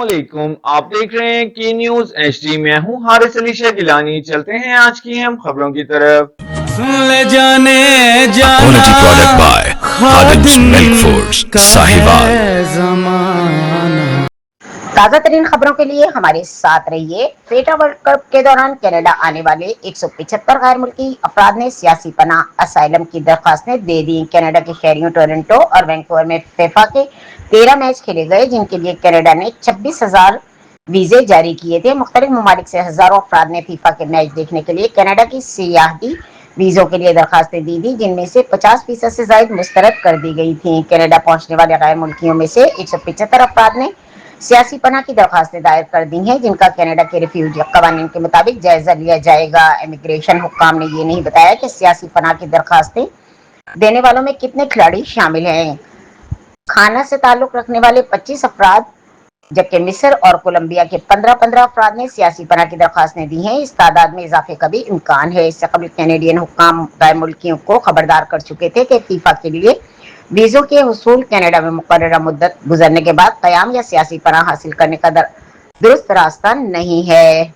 अस्सलामुअलैकुम। आप देख रहे हैं की न्यूज एचडी। मैं हूं हारिस अली शाह गिलानी। चलते हैं आज की हम खबरों की तरफ। ले जाने जाना Quality product by Khadim's Milk Foods, का Sahiwal। है ज़माना। ताजा तरीन खबरों के लिए हमारे साथ रहिए। फेटा वर्ल्ड कप के दौरान कनाडा आने वाले 175 गैर मुल्की अफराद ने सियासी पनाह असाइलम की दरखास्तें दे दी। कनाडा के शहरियों टोरंटो और वैंकूवर में फीफा के 13 मैच खेले गए, जिनके लिए कनाडा ने 26,000 वीजे जारी किए थे। मुख्तलिफ ममालिक से हजारों अफराद ने फीफा के मैच देखने के लिए कनाडा की सियाहती वीजों के लिए दरखास्तें दी थी, जिनमें से 50% से ज्यादा मुस्तरद कर दी गई थी। कनाडा पहुंचने वाले गैर मुल्कियों में से 175 अफराद ने सियासी पनाह की दरखास्तें दायर कर दी हैं, जिनका कनाडा के रिफ्यूजी कवानीन के मुताबिक जायजा लिया जाएगा। इमिग्रेशन हुक्काम ने ये नहीं बताया कि सियासी पनाह की दरखास्तें देने वालों में कितने खिलाड़ी शामिल हैं। खाना से ताल्लुक रखने वाले 25 अफराद, जबकि मिस्र और कोलंबिया के 15-15 अफराद ने सियासी पनाह की दरखास्तें दी हैं। इस तादाद में इजाफे का भी इम्कान है। इससे कबल कैनेडियन हुक्काम गैर मुल्कियों को खबरदार कर चुके थे कि फीफा के लिए वीजों के हुसूल कनाडा में मुकर्ररा मुद्दत गुजरने के बाद कयाम या सियासी पनाह हासिल करने का दुरुस्त रास्ता नहीं है।